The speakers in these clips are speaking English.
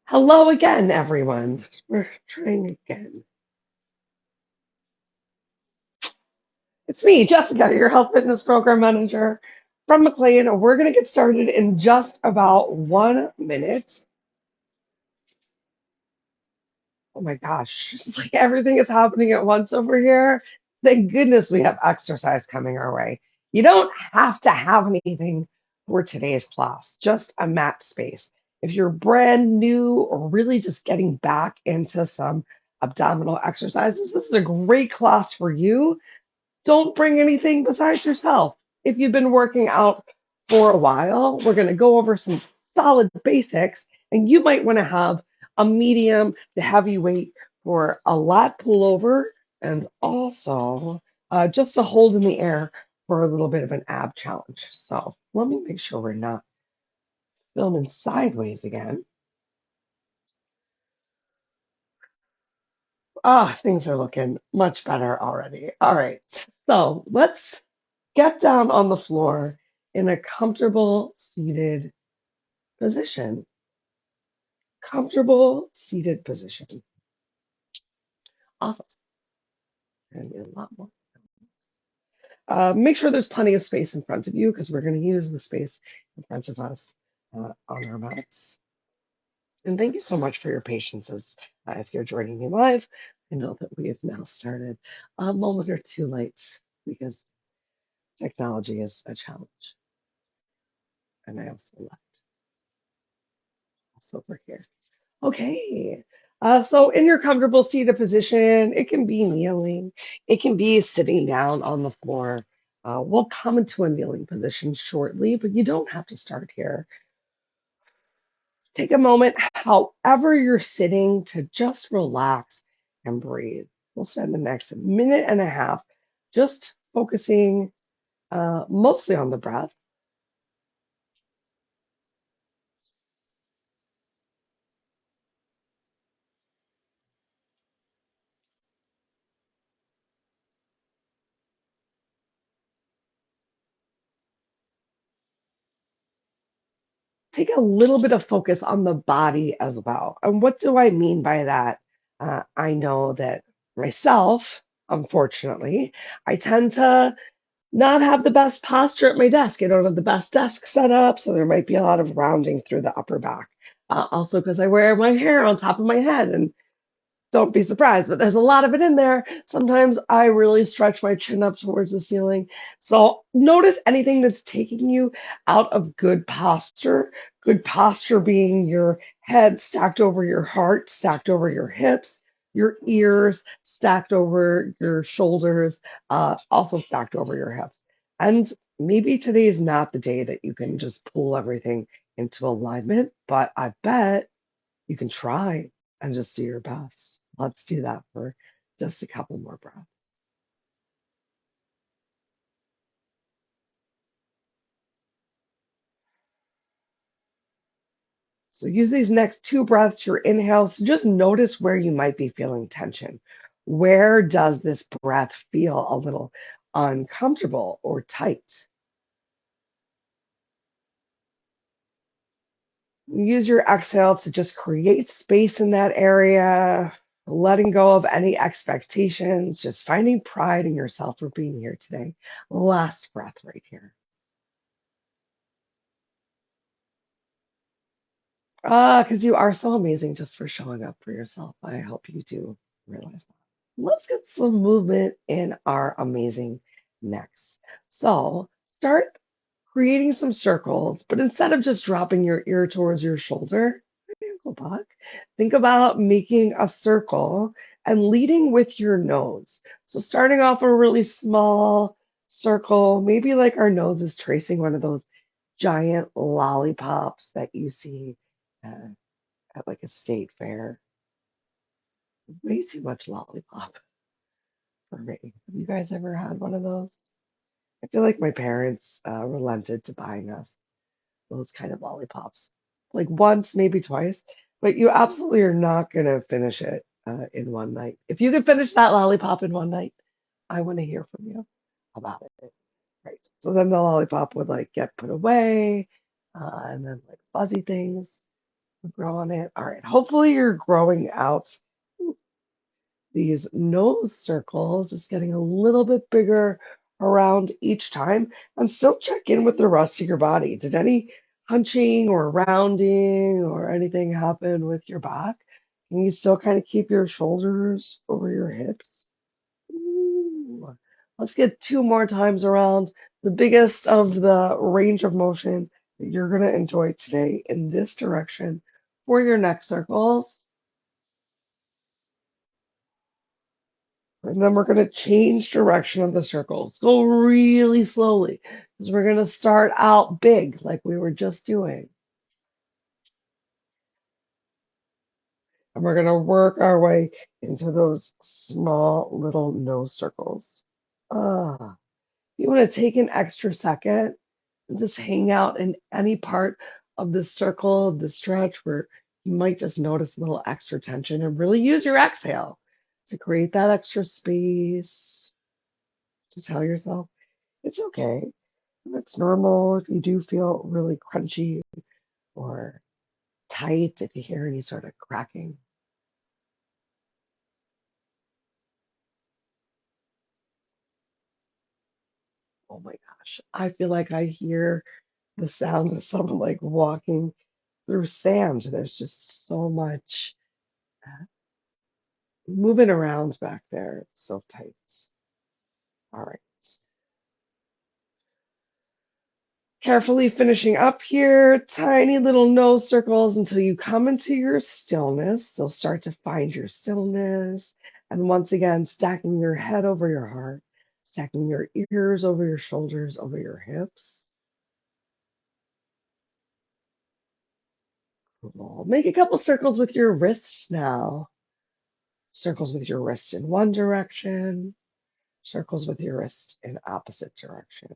Hello again, everyone. We're trying again. It's me, Jessica, your health fitness program manager from McLean, and we're going to get started in just about 1 minute. Oh my gosh, it's like everything is happening at once over here. Thank goodness we have exercise coming our way. You don't have to have anything for today's class, just a mat space. If you're brand new or really just getting back into some abdominal exercises, this is a great class for you. Don't bring anything besides yourself. If you've been working out for a while, we're going to go over some solid basics, and you might want to have a medium to heavy weight for a lat pullover and also just to hold in the air for a little bit of an ab challenge. So let me make sure we're not filming sideways again. Ah, things are looking much better already. All right, so let's get down on the floor in a comfortable seated position. Comfortable seated position. Awesome. And a lot more. Make sure there's plenty of space in front of you because we're going to use the space in front of us on our mats. And thank you so much for your patience as if you're joining me live. I know that we have now started a moment or two late because technology is a challenge. And I also left us over here. Okay. So in your comfortable seated position, it can be kneeling, it can be sitting down on the floor. We'll come into a kneeling position shortly, but you don't have to start here. Take a moment, however you're sitting, to just relax and breathe. We'll spend the next minute and a half just focusing mostly on the breath. Take a little bit of focus on the body as well. And what do I mean by that? I know that myself, unfortunately, I tend to not have the best posture at my desk. I don't have the best desk set up, so there might be a lot of rounding through the upper back. Also, because I wear my hair on top of my head, and don't be surprised, but there's a lot of it in there. Sometimes I really stretch my chin up towards the ceiling. So notice anything that's taking you out of good posture. Good posture being your head stacked over your heart, stacked over your hips, your ears stacked over your shoulders, also stacked over your hips. And maybe today is not the day that you can just pull everything into alignment, but I bet you can try and just do your best. Let's do that for just a couple more breaths. So use these next two breaths, your inhales, to just notice where you might be feeling tension. Where does this breath feel a little uncomfortable or tight? Use your exhale to just create space in that area, letting go of any expectations, just finding pride in yourself for being here today. Last breath right here. Because you are so amazing just for showing up for yourself. I hope you do realize that. Let's get some movement in our amazing necks. So start creating some circles, but instead of just dropping your ear towards your shoulder, maybe ankle buck, think about making a circle and leading with your nose. So starting off a really small circle, maybe like our nose is tracing one of those giant lollipops that you see uh, at like a state fair. Way too much lollipop for me. Have you guys ever had one of those? I feel like my parents relented to buying us those kind of lollipops. Like once, maybe twice, but you absolutely are not gonna finish it in one night. If you can finish that lollipop in one night, I want to hear from you about it. Right. So then the lollipop would like get put away, and then like fuzzy things. growing it. All right. Hopefully you're growing out these nose circles. It's getting a little bit bigger around each time. And still check in with the rest of your body. Did any hunching or rounding or anything happen with your back? Can you still kind of keep your shoulders over your hips? Ooh. Let's get two more times around. The biggest of the range of motion that you're going to enjoy today in this direction for your neck circles. And then we're going to change direction of the circles. Go really slowly because we're going to start out big like we were just doing. And we're going to work our way into those small little nose circles. Ah, you want to take an extra second and just hang out in any part of the circle, the stretch where you might just notice a little extra tension and really use your exhale to create that extra space. To tell yourself it's okay. It's normal if you do feel really crunchy or tight, if you hear any sort of cracking. Oh my gosh, I feel like I hear the sound of someone like walking through sand. There's just so much moving around back there. It's so tight. All right. Carefully finishing up here, tiny little nose circles until you come into your stillness. So start to find your stillness. And once again, stacking your head over your heart, stacking your ears over your shoulders, over your hips. Cool. Make a couple circles with your wrists now. Circles with your wrist in one direction, circles with your wrist in opposite direction.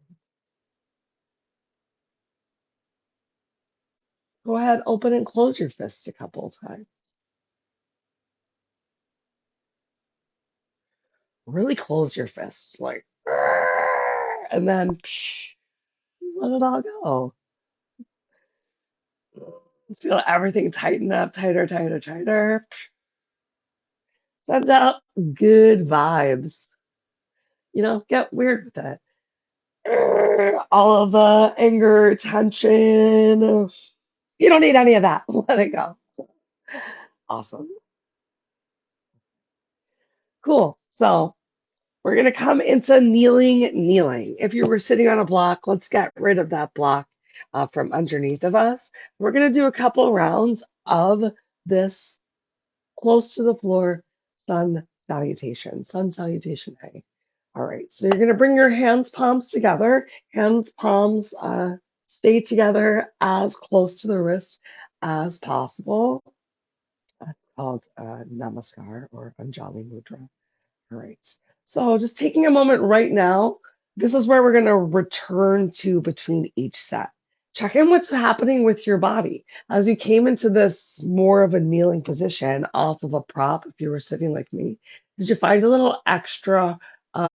Go ahead, open and close your fists a couple of times. Really close your fists, like, and then let it all go. Feel everything tighten up, tighter, tighter, tighter. Send out good vibes. Get weird with it. All of the anger, tension. You don't need any of that. Let it go. Awesome. Cool. So we're going to come into kneeling. If you were sitting on a block, let's get rid of that block from underneath of us. We're going to do a couple rounds of this close to the floor sun salutation hang. All right, so you're going to bring your hands palms together. Hands palms stay together as close to the wrist as possible. That's called namaskar or Anjali Mudra. All right. So just taking a moment right now, this is where we're going to return to between each set. Check in what's happening with your body. As you came into this more of a kneeling position off of a prop, if you were sitting like me, did you find a little extra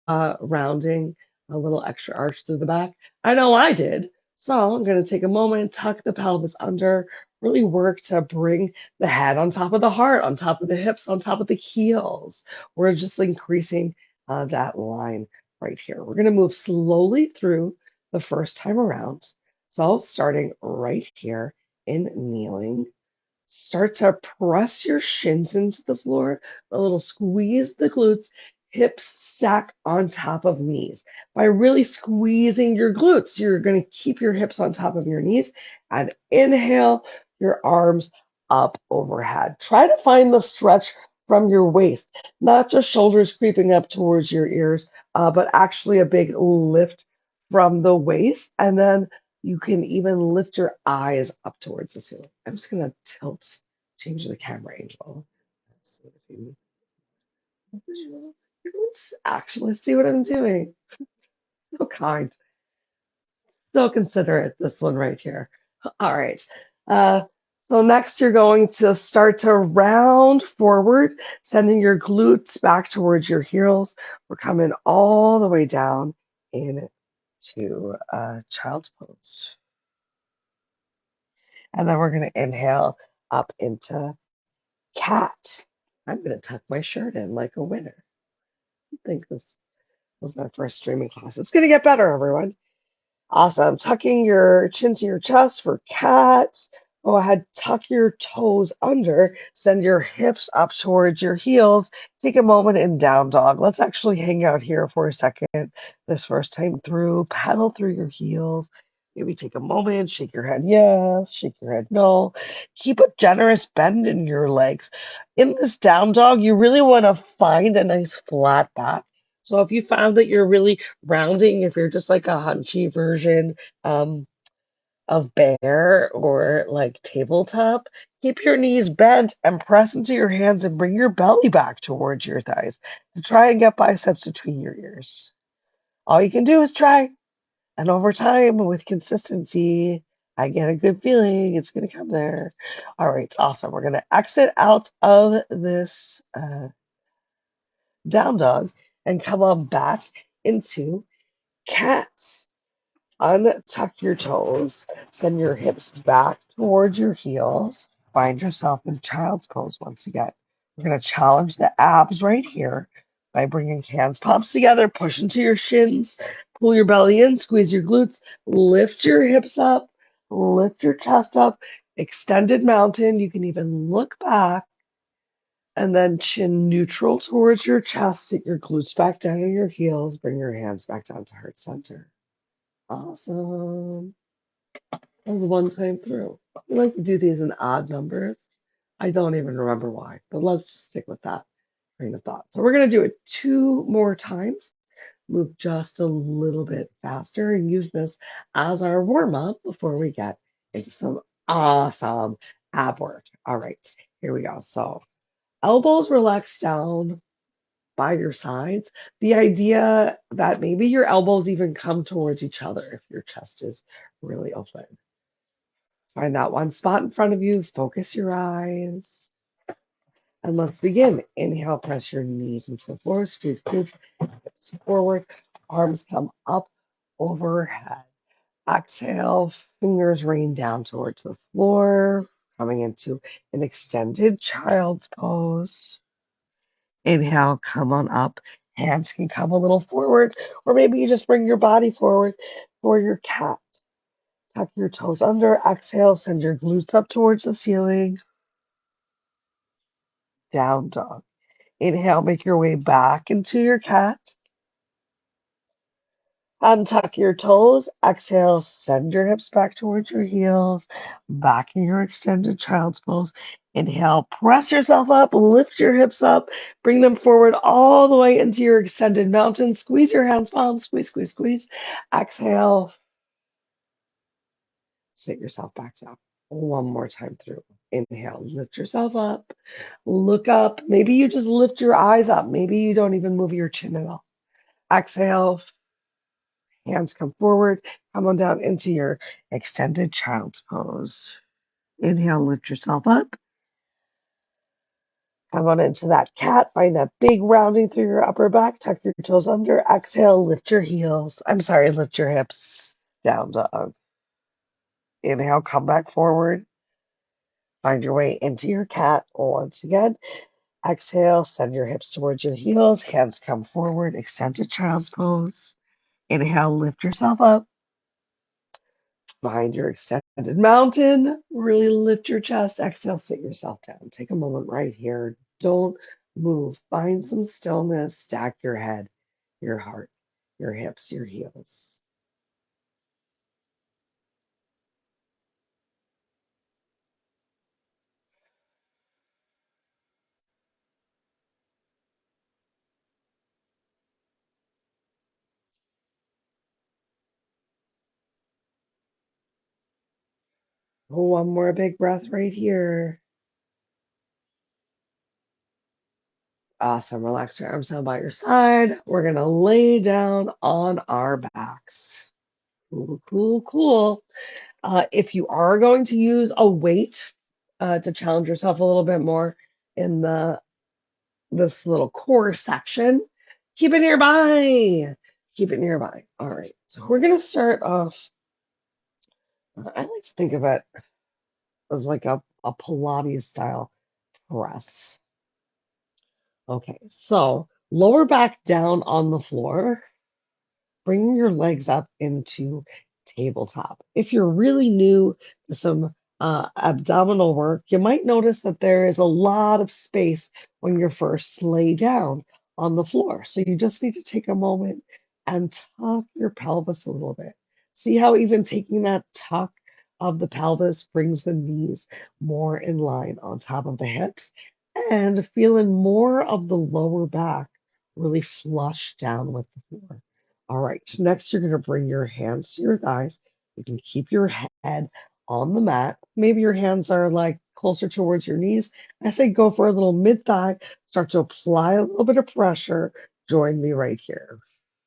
rounding, a little extra arch through the back? I know I did. So I'm going to take a moment, tuck the pelvis under, really work to bring the head on top of the heart, on top of the hips, on top of the heels. We're just increasing that line right here. We're going to move slowly through the first time around. So starting right here in kneeling, start to press your shins into the floor, a little squeeze the glutes, hips stack on top of knees. By really squeezing your glutes, you're going to keep your hips on top of your knees and inhale your arms up overhead. Try to find the stretch from your waist, not just shoulders creeping up towards your ears, but actually a big lift from the waist. And then you can even lift your eyes up towards the ceiling. I'm just going to change the camera angle. So if you visual, you can actually see what I'm doing. So kind, so considerate, this one right here. All right. Uh, so next you're going to start to round forward, sending your glutes back towards your heels. We're coming all the way down into child's pose. And then we're going to inhale up into cat. I'm going to tuck my shirt in like a winner. I think this was my first streaming class. It's going to get better, everyone. Awesome. Tucking your chin to your chest for cat. Go ahead, tuck your toes under, send your hips up towards your heels. Take a moment in down dog. Let's actually hang out here for a second. This first time through, pedal through your heels. Maybe take a moment, shake your head yes, shake your head no. Keep a generous bend in your legs. In this down dog, you really want to find a nice flat back. So if you found that you're really rounding, if you're just like a hunchy version of bear or like tabletop, keep your knees bent and press into your hands and bring your belly back towards your thighs to try and get biceps between your ears. All you can do is try. And over time, with consistency, I get a good feeling it's going to come there. All right, awesome. We're going to exit out of this down dog and come on back into cats. Untuck your toes. Send your hips back towards your heels. Find yourself in child's pose once again. We're going to challenge the abs right here by bringing hands, palms together, push into your shins, pull your belly in, squeeze your glutes, lift your hips up, lift your chest up, extended mountain. You can even look back and then chin neutral towards your chest. Sit your glutes back down on your heels. Bring your hands back down to heart center. Awesome. That was one time through. We like to do these in odd numbers. I don't even remember why, but let's just stick with that train of thought. So we're going to do it two more times. Move just a little bit faster and use this as our warm up before we get into some awesome ab work. All right, here we go. So elbows relaxed down by your sides. The idea that maybe your elbows even come towards each other if your chest is really open. Find that one spot in front of you, focus your eyes, and let's begin. Inhale, press your knees into the floor, squeeze glutes, hips forward, arms come up overhead. Exhale, fingers rain down towards the floor, coming into an extended child's pose. Inhale, come on up. Hands can come a little forward, or maybe you just bring your body forward for your cat. Tuck your toes under. Exhale, send your glutes up towards the ceiling. Down dog. Inhale, make your way back into your cat. Untuck your toes. Exhale, send your hips back towards your heels. Back in your extended child's pose. Inhale, press yourself up, lift your hips up, bring them forward all the way into your extended mountain. Squeeze your hands, palms, squeeze, squeeze, squeeze. Exhale, sit yourself back down. One more time through. Inhale, lift yourself up, look up. Maybe you just lift your eyes up. Maybe you don't even move your chin at all. Exhale, hands come forward, come on down into your extended child's pose. Inhale, lift yourself up. Come on into that cat. Find that big rounding through your upper back. Tuck your toes under. Exhale, lift your heels. Lift your hips. Down dog. Inhale, come back forward. Find your way into your cat once again. Exhale, send your hips towards your heels. Hands come forward. Extended child's pose. Inhale, lift yourself up. Behind your extended mountain, really lift your chest. Exhale, sit yourself down. Take a moment right here. Don't move. Find some stillness. Stack your head, your heart, your hips, your heels. One more big breath right here. Awesome. Relax your arms down by your side. We're going to lay down on our backs. Cool, cool, cool. If you are going to use a weight to challenge yourself a little bit more in this little core section, keep it nearby. Keep it nearby. All right. So we're going to start off. I like to think of it as like a a Pilates style press. Okay, so lower back down on the floor, bringing your legs up into tabletop. If you're really new to some abdominal work, you might notice that there is a lot of space when you're first lay down on the floor. So you just need to take a moment and tuck your pelvis a little bit. See how even taking that tuck of the pelvis brings the knees more in line on top of the hips and feeling more of the lower back really flush down with the floor. All right, next you're going to bring your hands to your thighs. You can keep your head on the mat. Maybe your hands are like closer towards your knees. I say go for a little mid thigh. Start to apply a little bit of pressure. Join me right here.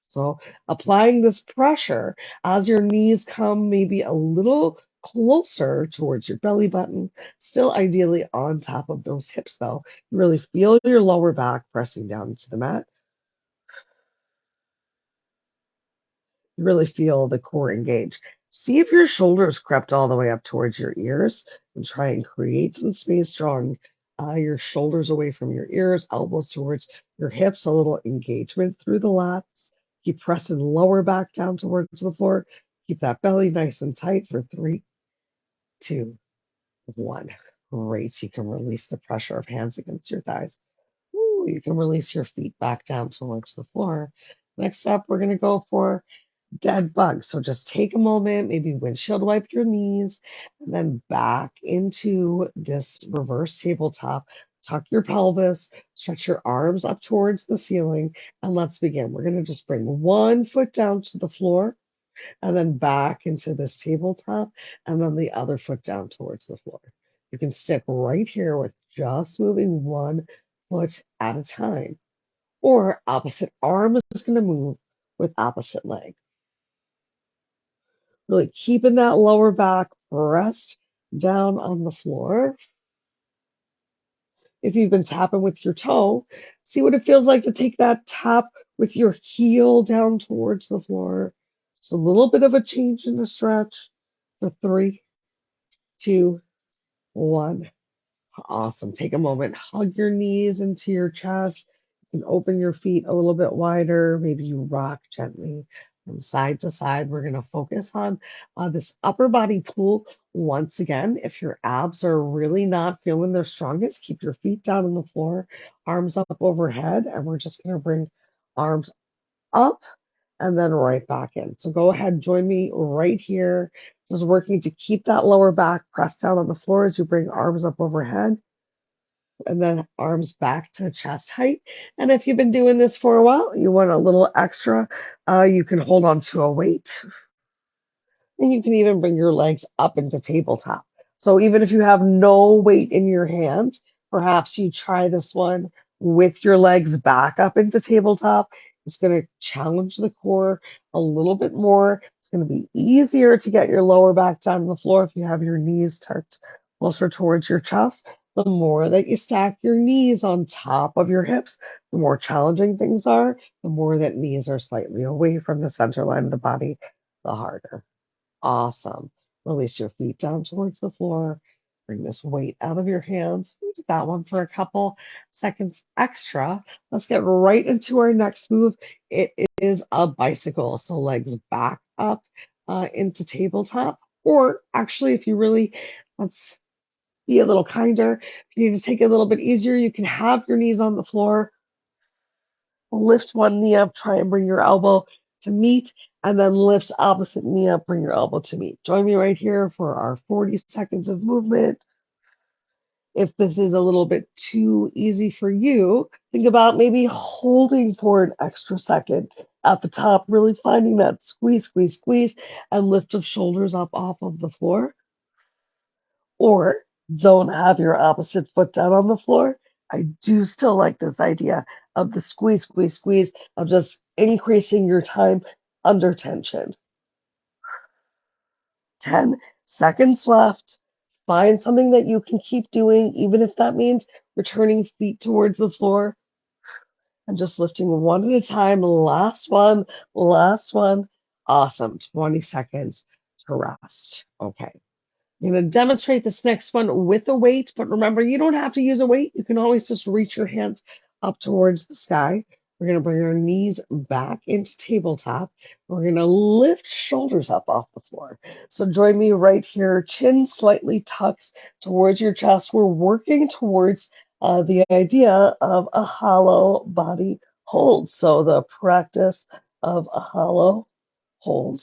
So, applying this pressure as your knees come maybe a little closer towards your belly button, still ideally on top of those hips, though. You really feel your lower back pressing down into the mat. You really feel the core engage. See if your shoulders crept all the way up towards your ears and try and create some space, drawing your shoulders away from your ears, elbows towards your hips, a little engagement through the lats. Keep pressing lower back down towards the floor. Keep that belly nice and tight for 3, 2, 1. Great. You can release the pressure of hands against your thighs. Ooh, you can release your feet back down towards the floor. Next up, we're going to go for dead bugs. So just take a moment, maybe windshield wipe your knees, and then back into this reverse tabletop. Tuck your pelvis, stretch your arms up towards the ceiling, and let's begin. We're going to just bring one foot down to the floor and then back into this tabletop, and then the other foot down towards the floor. You can stick right here with just moving one foot at a time, or opposite arm is going to move with opposite leg. Really keeping that lower back pressed down on the floor. If you've been tapping with your toe, see what it feels like to take that tap with your heel down towards the floor. Just a little bit of a change in the stretch. For 3, 2, 1. Awesome. Take a moment, hug your knees into your chest. You can open your feet a little bit wider. Maybe you rock gently from side to side. We're going to focus on this upper body pull. Once again, if your abs are really not feeling their strongest, keep your feet down on the floor, arms up overhead, and we're just going to bring arms up and then right back in. So go ahead, join me right here. Just working to keep that lower back pressed down on the floor as you bring arms up overhead and then arms back to chest height. And if you've been doing this for a while, you want a little extra, you can hold on to a weight. And you can even bring your legs up into tabletop. So even if you have no weight in your hand, perhaps you try this one with your legs back up into tabletop. It's going to challenge the core a little bit more. It's going to be easier to get your lower back down on the floor if you have your knees tucked closer towards your chest. The more that you stack your knees on top of your hips, the more challenging things are. The more that knees are slightly away from the center line of the body, the harder. Awesome. Release your feet down towards the floor. Bring this weight out of your hands. We did that one for a couple seconds extra. Let's get right into our next move. It is a bicycle. So legs back up into tabletop. Or actually, if you really, let's be a little kinder. If you need to take it a little bit easier, you can have your knees on the floor. Lift one knee up, try and bring your elbow to meet, and then lift opposite knee up, bring your elbow to meet. Join me right here for our 40 seconds of movement. If this is a little bit too easy for you, think about maybe holding for an extra second at the top, really finding that squeeze, squeeze, squeeze, and lift of shoulders up off of the floor. Or don't have your opposite foot down on the floor. I do still like this idea of the squeeze, squeeze, squeeze, of just increasing your time under tension. 10 seconds left. Find something that you can keep doing, even if that means returning feet towards the floor and just lifting one at a time. Last one, last one. Awesome. 20 seconds to rest. Okay. I'm going to demonstrate this next one with a weight, but remember, you don't have to use a weight. You can always just reach your hands up towards the sky. We're going to bring our knees back into tabletop. We're going to lift shoulders up off the floor. So join me right here. Chin slightly tucks towards your chest. We're working towards the idea of a hollow body hold. So the practice of a hollow hold.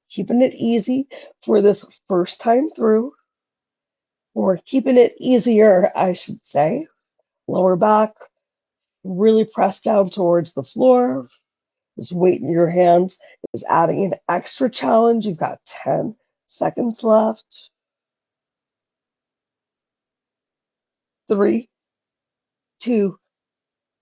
Keeping it easy for this first time through, or keeping it easier, I should say. Lower back, really press down towards the floor. This weight in your hands is adding an extra challenge. You've got 10 seconds left. 3, 2,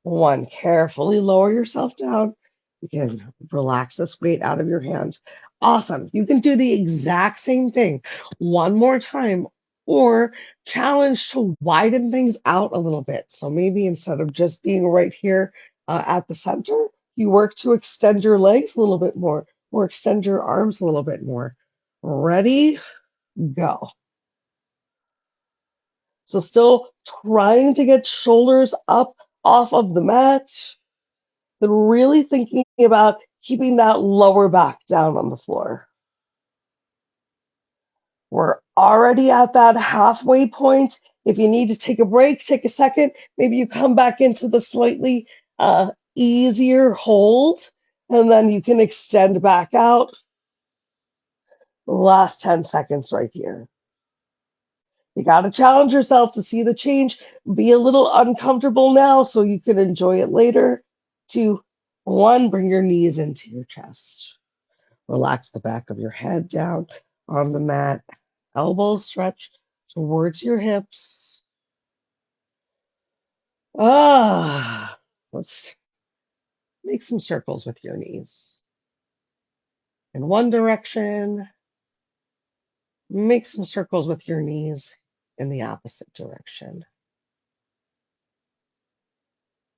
1. Carefully lower yourself down. You can relax this weight out of your hands. Awesome. You can do the exact same thing one more time or challenge to widen things out a little bit. So maybe instead of just being right here at the center, you work to extend your legs a little bit more or extend your arms a little bit more. Ready? Go. So still trying to get shoulders up off of the mat, but really thinking about keeping that lower back down on the floor. We're already at that halfway point. If you need to take a break, take a second. Maybe you come back into the slightly easier hold, and then you can extend back out. Last 10 seconds right here. You got to challenge yourself to see the change. Be a little uncomfortable now so you can enjoy it later. 2, 1, bring your knees into your chest. Relax the back of your head down on the mat. Elbows stretch towards your hips. Let's make some circles with your knees. In one direction, make some circles with your knees in the opposite direction.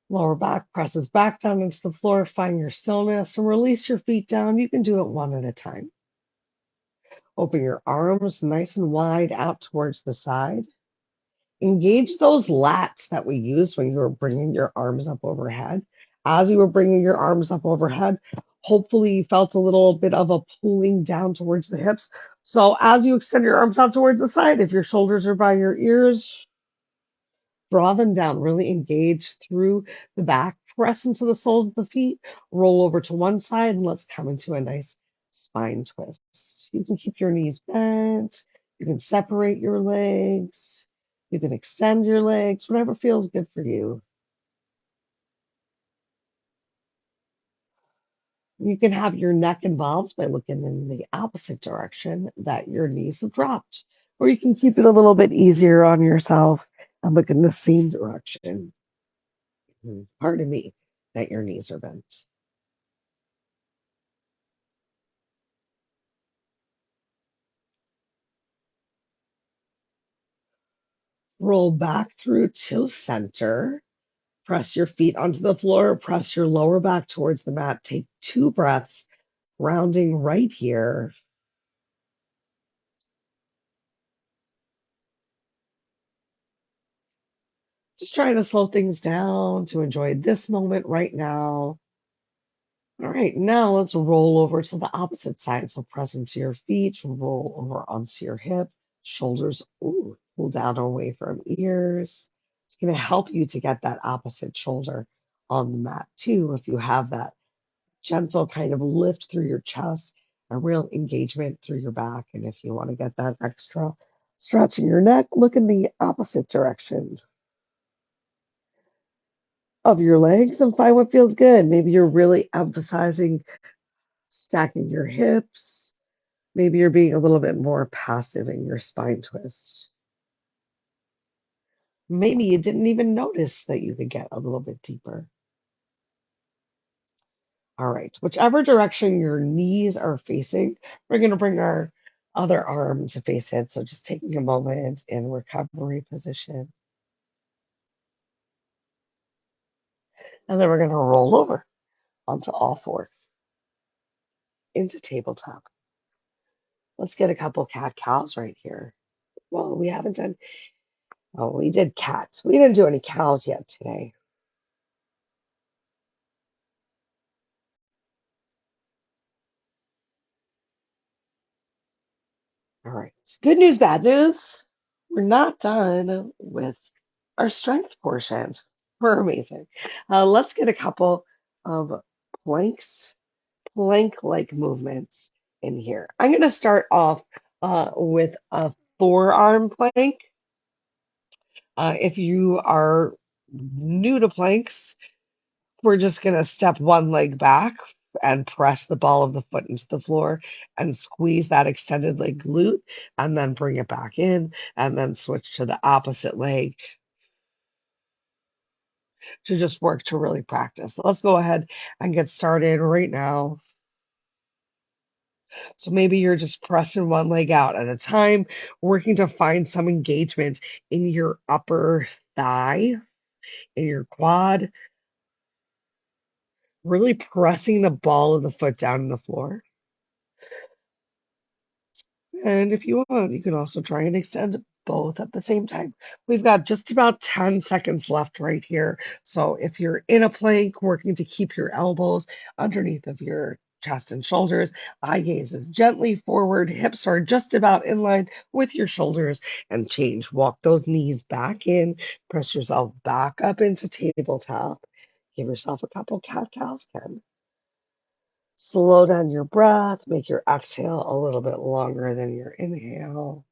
Lower back presses back down into the floor. Find your stillness and release your feet down. You can do it one at a time. Open your arms nice and wide out towards the side. Engage those lats that we used when you were bringing your arms up overhead. As you were bringing your arms up overhead, hopefully you felt a little bit of a pulling down towards the hips. So as you extend your arms out towards the side, if your shoulders are by your ears, draw them down, really engage through the back, press into the soles of the feet, roll over to one side, and let's come into a nice spine twist. You can keep your knees bent, you can separate your legs, you can extend your legs, whatever feels good for you. You can have your neck involved by looking in the opposite direction that your knees have dropped, or you can keep it a little bit easier on yourself and look in the same direction. Pardon me, that your knees are bent. Roll back through to center. Press your feet onto the floor. Press your lower back towards the mat. Take 2 breaths, rounding right here. Just trying to slow things down to enjoy this moment right now. All right, now let's roll over to the opposite side. So press into your feet, roll over onto your hip, shoulders, pull down away from ears. It's going to help you to get that opposite shoulder on the mat too, if you have that gentle kind of lift through your chest, a real engagement through your back. And if you want to get that extra stretch in your neck, look in the opposite direction of your legs and find what feels good. Maybe you're really emphasizing stacking your hips. Maybe you're being a little bit more passive in your spine twist. Maybe you didn't even notice that you could get a little bit deeper. All right, whichever direction your knees are facing, we're going to bring our other arm to face it. So just taking a moment in recovery position. And then we're going to roll over onto all fours into tabletop. Let's get a couple cat cows right here. Well, we haven't done, oh, we did cats. We didn't do any cows yet today. All right. So good news, bad news. We're not done with our strength portion. We're amazing. Let's get a couple of planks, plank-like movements in here. I'm going to start off with a forearm plank. If you are new to planks, we're just going to step one leg back and press the ball of the foot into the floor and squeeze that extended leg glute and then bring it back in and then switch to the opposite leg to just work to really practice. So let's go ahead and get started right now. So maybe you're just pressing one leg out at a time, working to find some engagement in your upper thigh, in your quad, really pressing the ball of the foot down on the floor. And if you want, you can also try and extend both at the same time. We've got just about 10 seconds left right here. So if you're in a plank, working to keep your elbows underneath of your chest and shoulders, eye gaze is gently forward, hips are just about in line with your shoulders, and change. Walk those knees back in, press yourself back up into tabletop. Give yourself a couple cat-cows, Ken. Slow down your breath, make your exhale a little bit longer than your inhale.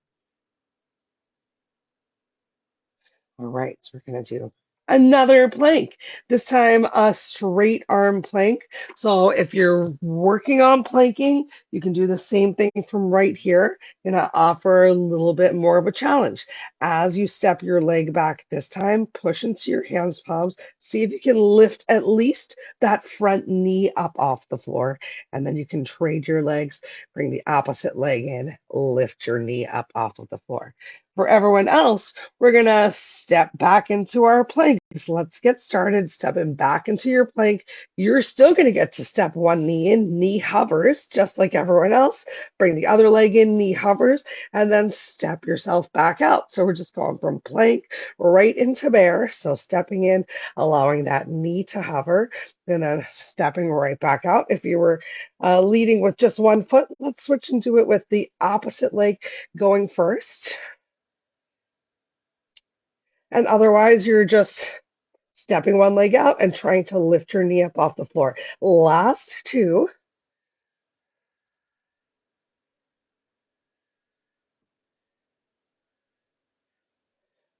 All right, so we're going to do another plank, this time a straight arm plank. So if you're working on planking, you can do the same thing from right here. Going to offer a little bit more of a challenge. As you step your leg back this time, push into your hands palms. See if you can lift at least that front knee up off the floor. And then you can trade your legs, bring the opposite leg in, lift your knee up off of the floor. For everyone else, we're gonna step back into our planks. Let's get started stepping back into your plank. You're still gonna get to step one knee in, knee hovers, just like everyone else. Bring the other leg in, knee hovers, and then step yourself back out. So we're just going from plank right into bear. So stepping in, allowing that knee to hover, and then stepping right back out. If you were leading with just one foot, let's switch and do it with the opposite leg going first. And otherwise, you're just stepping one leg out and trying to lift your knee up off the floor. Last two.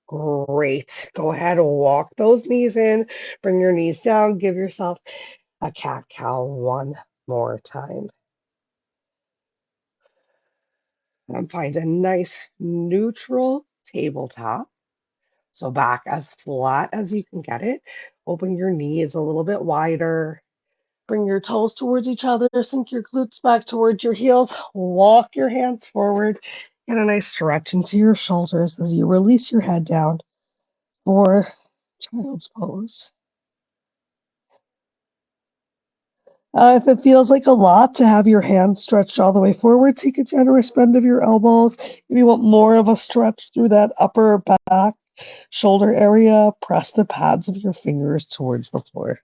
Great. Go ahead and walk those knees in. Bring your knees down. Give yourself a cat cow one more time. And find a nice neutral tabletop. So back as flat as you can get it. Open your knees a little bit wider. Bring your toes towards each other, sink your glutes back towards your heels, walk your hands forward, get a nice stretch into your shoulders as you release your head down for child's pose. If it feels like a lot to have your hands stretched all the way forward, take a generous bend of your elbows. If you want more of a stretch through that upper back shoulder area, press the pads of your fingers towards the floor.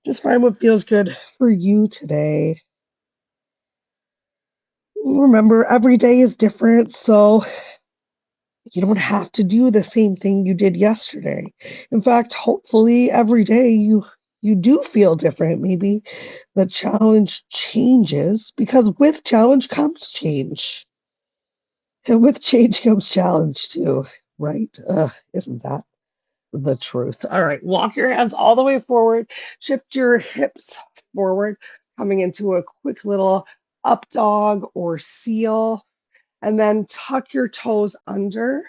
Just find what feels good for you today. Remember, every day is different, so you don't have to do the same thing you did yesterday. In fact, hopefully every day you do feel different. Maybe the challenge changes because with challenge comes change. And with change comes challenge too, right? Isn't that the truth? All right, walk your hands all the way forward, shift your hips forward, coming into a quick little up dog or seal, and then tuck your toes under.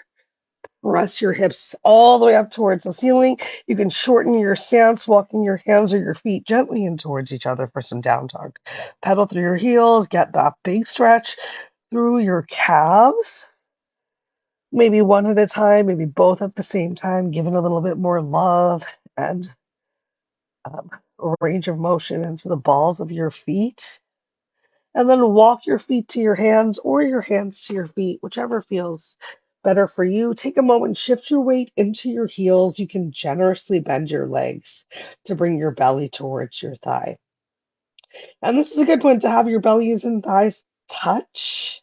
Press your hips all the way up towards the ceiling. You can shorten your stance, walking your hands or your feet gently in towards each other for some down dog. Pedal through your heels, get that big stretch through your calves. Maybe one at a time, maybe both at the same time, giving a little bit more love and um, range of motion into the balls of your feet. And then walk your feet to your hands or your hands to your feet, whichever feels better for you, take a moment, shift your weight into your heels. You can generously bend your legs to bring your belly towards your thigh. And this is a good point to have your bellies and thighs touch.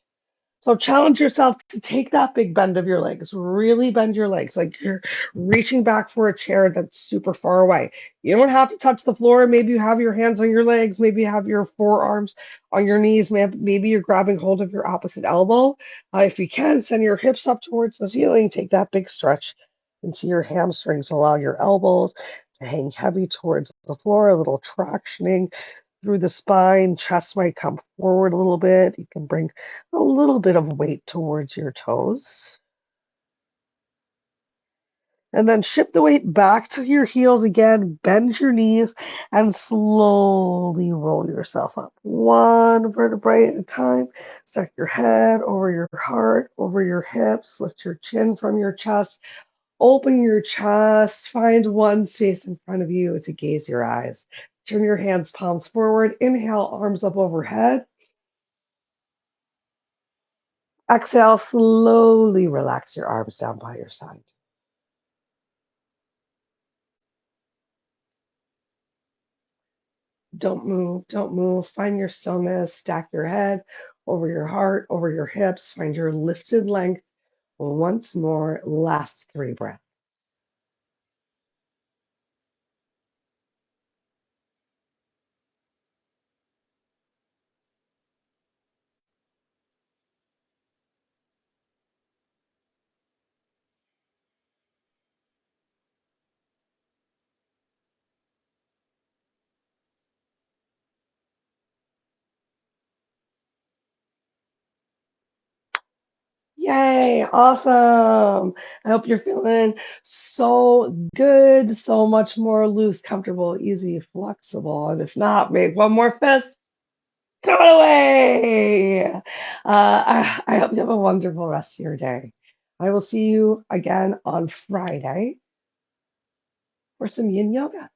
So challenge yourself to take that big bend of your legs, really bend your legs like you're reaching back for a chair that's super far away. You don't have to touch the floor. Maybe you have your hands on your legs, maybe you have your forearms on your knees, maybe you're grabbing hold of your opposite elbow. If you can, send your hips up towards the ceiling, take that big stretch into your hamstrings, allow your elbows to hang heavy towards the floor, a little tractioning through the spine. Chest might come forward a little bit. You can bring a little bit of weight towards your toes. And then shift the weight back to your heels again. Bend your knees and slowly roll yourself up. One vertebrae at a time. Stack your head over your heart, over your hips. Lift your chin from your chest. Open your chest. Find one space in front of you to gaze your eyes. Turn your hands, palms forward. Inhale, arms up overhead. Exhale, slowly relax your arms down by your side. Don't move, don't move. Find your stillness. Stack your head over your heart, over your hips. Find your lifted length. Once more, last 3 breaths. Yay, awesome. I hope you're feeling so good, so much more loose, comfortable, easy, flexible. And if not, make one more fist. Throw it away. I hope you have a wonderful rest of your day. I will see you again on Friday for some yin yoga.